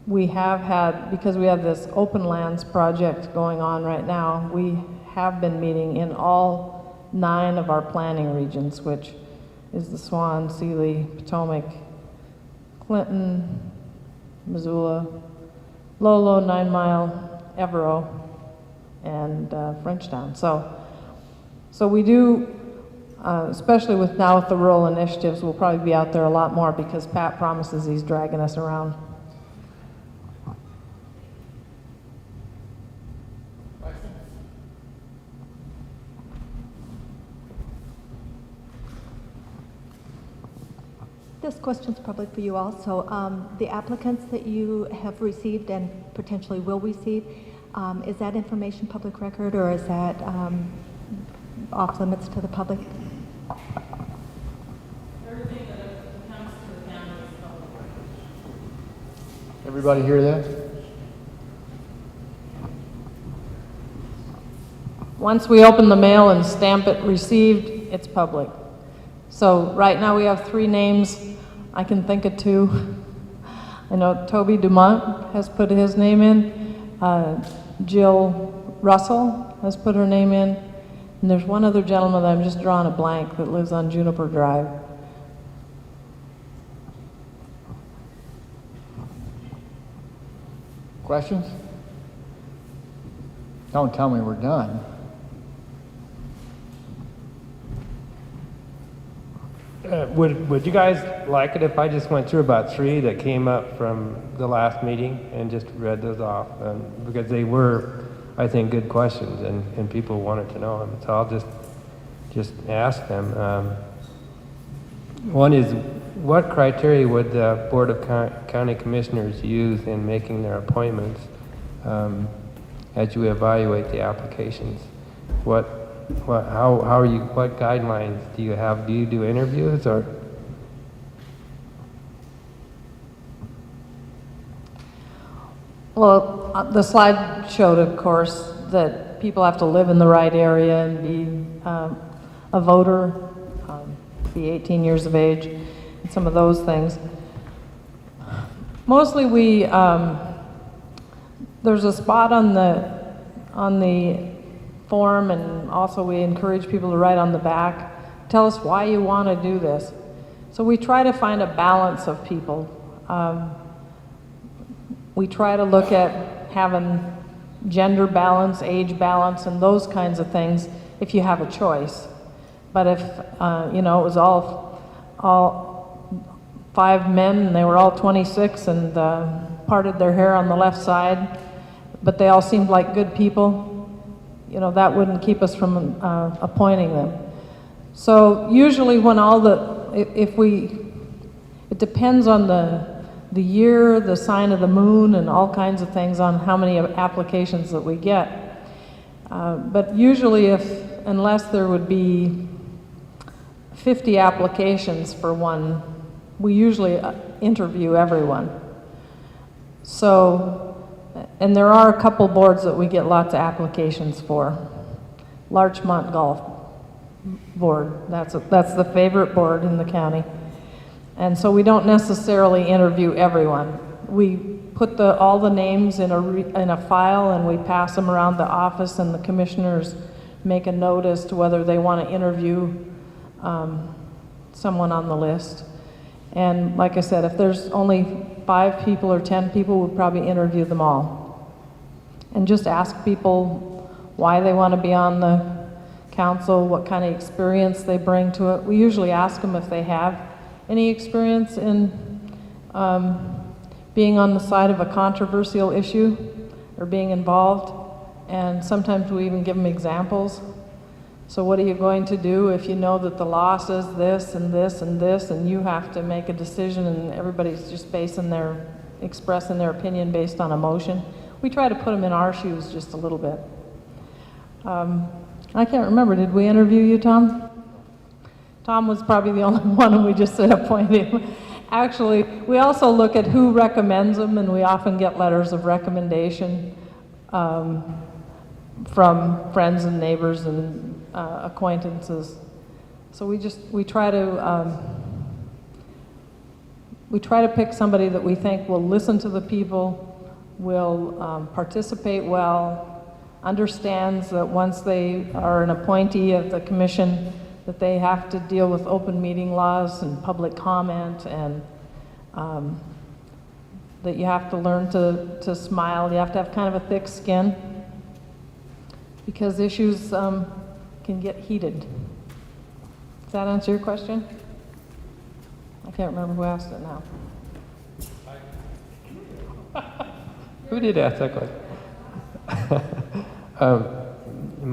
We have had, because we have this open lands project going on right now, we have been meeting in all 9 of our planning regions, which is the Swan, Sealy, Potomac, Clinton, Missoula, Lolo, 9 Mile, Evero, and Frenchtown. So we do, especially with now with the rural initiatives, we'll probably be out there a lot more because Pat promises he's dragging us around. This question's probably for you also. The applicants that you have received and potentially will receive, is that information public record, or is that off limits to the public? Everything that comes to the county is public record. Everybody hear that? Once we open the mail and stamp it received, it's public. So right now we have 3 names. I can think of 2. I know Toby Dumont has put his name in. Jill Russell has put her name in. And there's one other gentleman that I'm just drawing a blank that lives on Juniper Drive. Questions? Don't tell me we're done. would you guys like it if I just went through about 3 that came up from the last meeting and just read those off? Because they were, I think, good questions, and people wanted to know them. So I'll just ask them. One is, what criteria would the Board of County Commissioners use in making their appointments as you evaluate the applications? What guidelines do you have? Do you do interviews or? Well, the slide showed, of course, that people have to live in the right area and be a voter, be 18 years of age, and some of those things. Mostly there's a spot on the form, and also we encourage people to write on the back, tell us why you want to do this. So we try to find a balance of people. We try to look at having gender balance, age balance, and those kinds of things if you have a choice. But if, it was all 5 men and they were all 26 and parted their hair on the left side, but they all seemed like good people, that wouldn't keep us from appointing them. So usually when it depends on the year, the sign of the moon, and all kinds of things on how many applications that we get. But usually unless there would be 50 applications for one, we usually interview everyone. So, and there are a couple boards that we get lots of applications for. Larchmont Golf Board, that's the favorite board in the county. And so we don't necessarily interview everyone. We put all the names in a file and we pass them around the office, and the commissioners make a note as to whether they want to interview someone on the list. And like I said, if there's only 5 people or 10 people, we'll probably interview them all. And just ask people why they want to be on the council, what kind of experience they bring to it. We usually ask them if they have any experience in being on the side of a controversial issue or being involved. And sometimes we even give them examples. So what are you going to do if you know that the law says this and this and this, and you have to make a decision and everybody's just expressing their opinion based on emotion? We try to put them in our shoes just a little bit. I can't remember, did we interview you, Tom? Tom was probably the only one, and we just said appoint him. Actually, we also look at who recommends them, and we often get letters of recommendation from friends and neighbors and acquaintances. So we try to pick somebody that we think will listen to the people, will participate well, understands that once they are an appointee of the commission, that they have to deal with open meeting laws and public comment, and that you have to learn to smile. You have to have kind of a thick skin, because issues can get heated. Does that answer your question? I can't remember who asked it now. Who did ask that question?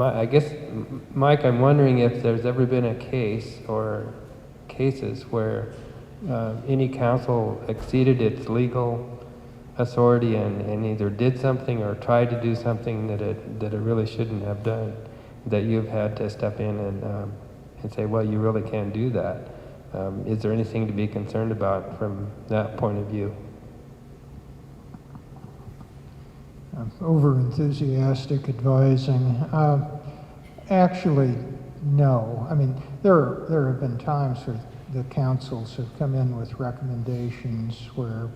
I guess, Mike, I'm wondering if there's ever been a case or cases where any council exceeded its legal authority and either did something or tried to do something that it really shouldn't have done, that you've had to step in and say, well, you really can't do that. Is there anything to be concerned about from that point of view? Over-enthusiastic advising. Actually, no. I mean, there have been times where the councils have come in with recommendations where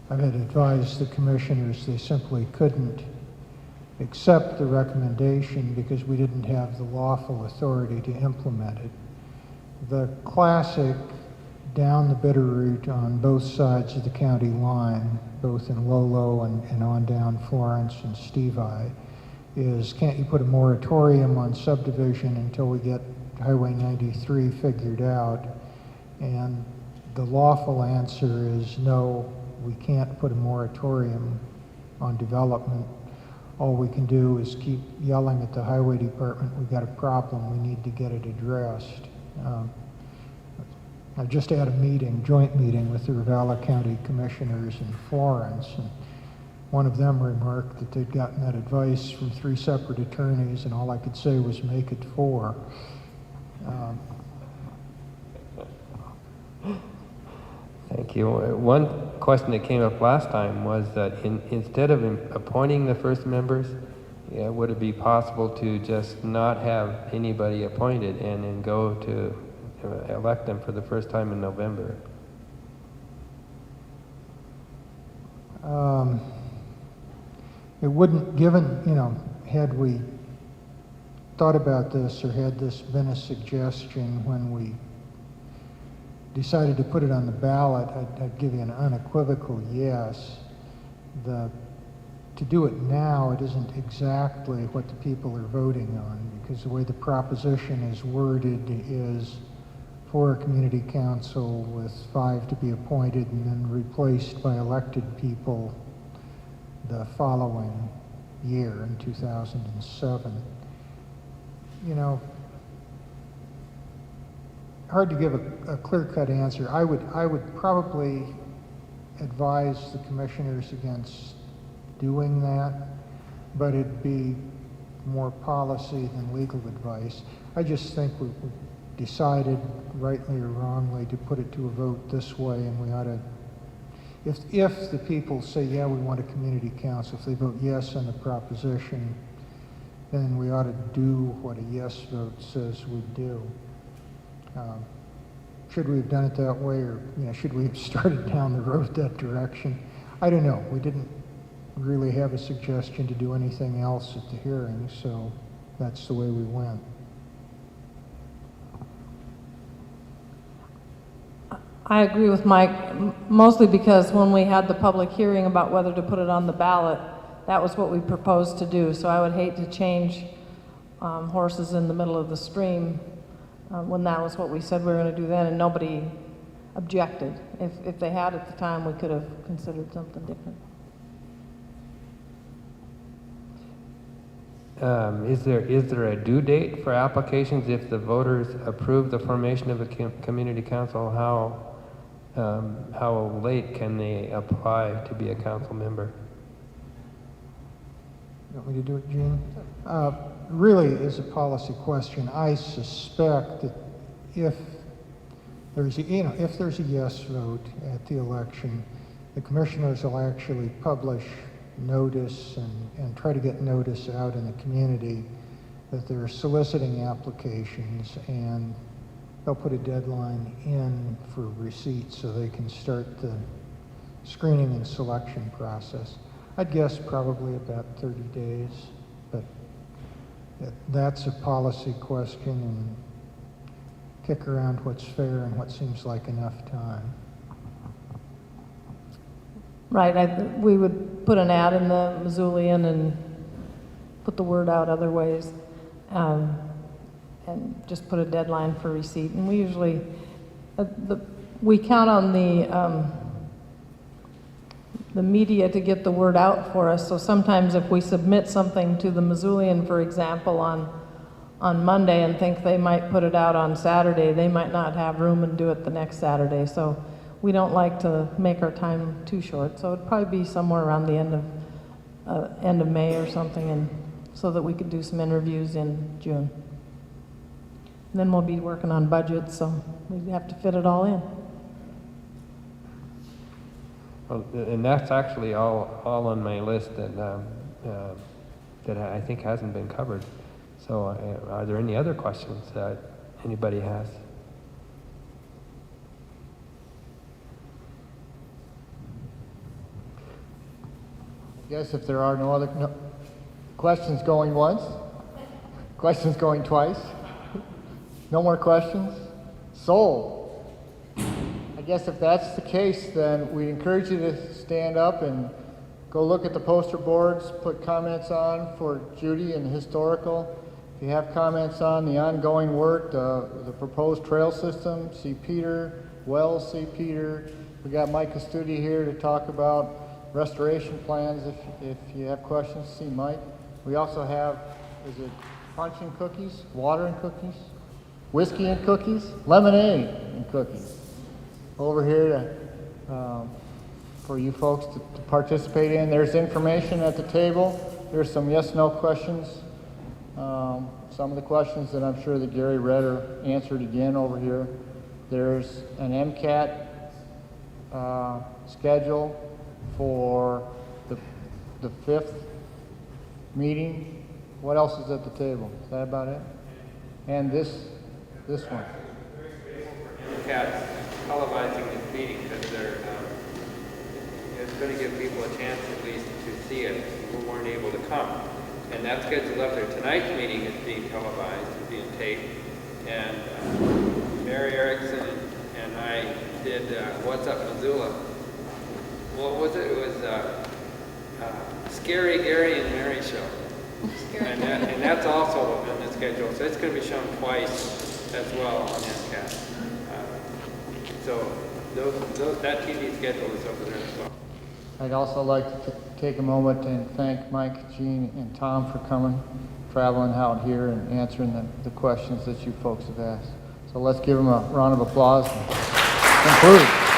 I've had advised the commissioners they simply couldn't accept the recommendation because we didn't have the lawful authority to implement it. The classic down the Bitterroot on both sides of the county line, both in Lolo and on down Florence and Stevi, is can't you put a moratorium on subdivision until we get Highway 93 figured out? And the lawful answer is no, we can't put a moratorium on development. All we can do is keep yelling at the highway department, we've got a problem, we need to get it addressed. I just had a joint meeting with the Ravala County Commissioners in Florence, and one of them remarked that they'd gotten that advice from 3 separate attorneys, and all I could say was make it 4. Thank you. One question that came up last time was that instead of appointing the first members, would it be possible to just not have anybody appointed and then go to elect them for the first time in November? It wouldn't, given, had we thought about this or had this been a suggestion when we decided to put it on the ballot, I'd give you an unequivocal yes. To do it now, it isn't exactly what the people are voting on, because the way the proposition is worded is for a community council with 5 to be appointed and then replaced by elected people the following year in 2007. Hard to give a clear-cut answer. I would probably advise the commissioners against doing that, but it'd be more policy than legal advice. I just think we decided, rightly or wrongly, to put it to a vote this way, and we ought to, if the people say, yeah, we want a community council, if they vote yes on the proposition, then we ought to do what a yes vote says we do. Should we have done it that way, or should we have started down the road that direction? I don't know. We didn't really have a suggestion to do anything else at the hearing, so that's the way we went. I agree with Mike, mostly because when we had the public hearing about whether to put it on the ballot, that was what we proposed to do. So I would hate to change horses in the middle of the stream when that was what we said we were going to do then, and nobody objected. If they had at the time, we could have considered something different. Is there a due date for applications if the voters approve the formation of a community council? How late can they apply to be a council member? You want me to do it, Gene? Really is a policy question. I suspect that if there's a yes vote at the election, the commissioners will actually publish notice and try to get notice out in the community that they're soliciting applications, and they'll put a deadline in for receipt so they can start the screening and selection process. I'd guess probably about 30 days, but that's a policy question, and kick around what's fair and what seems like enough time. Right, we would put an ad in the Missoulian and put the word out other ways, and just put a deadline for receipt. And we usually, we count on the media to get the word out for us. So sometimes if we submit something to the Missoulian, for example, on Monday and think they might put it out on Saturday, they might not have room and do it the next Saturday. So we don't like to make our time too short. So it'd probably be somewhere around the end of May or something, and so that we could do some interviews in June. And then we'll be working on budgets, so we have to fit it all in. Well, and that's actually all on my list that I think hasn't been covered. So are there any other questions that anybody has? I guess if there are no questions going once, questions going twice, no more questions, sold. I guess if that's the case, then we encourage you to stand up and go look at the poster boards, put comments on for Judy and historical. If you have comments on the ongoing work, the proposed trail system, see Peter, Wells, see Peter. We got Mike Custody here to talk about restoration plans if you have questions. See Mike. We also have, is it punch and cookies, water and cookies, whiskey and cookies, lemonade and cookies over here to, for you folks to participate in. There's information at the table. There's some yes/no questions. Some of the questions that I'm sure that Gary read are answered again over here. There's an MCAT schedule for the 5th meeting. What else is at the table? Is that about it? And this one. MCAT televising this meeting because it's going to give people a chance at least to see it who weren't able to come. And that's scheduled up there. Tonight's meeting is being televised, it's being taped. And Mary Erickson and I did What's Up Missoula. What was it? It was Scary Gary and Mary show. And that's also on the schedule. So it's going to be shown twice as well on MCAT. So that TV schedule is over there as well. I'd also like to take a moment and thank Mike, Gene, and Tom for coming, traveling out here and answering the questions that you folks have asked. So let's give them a round of applause and conclude.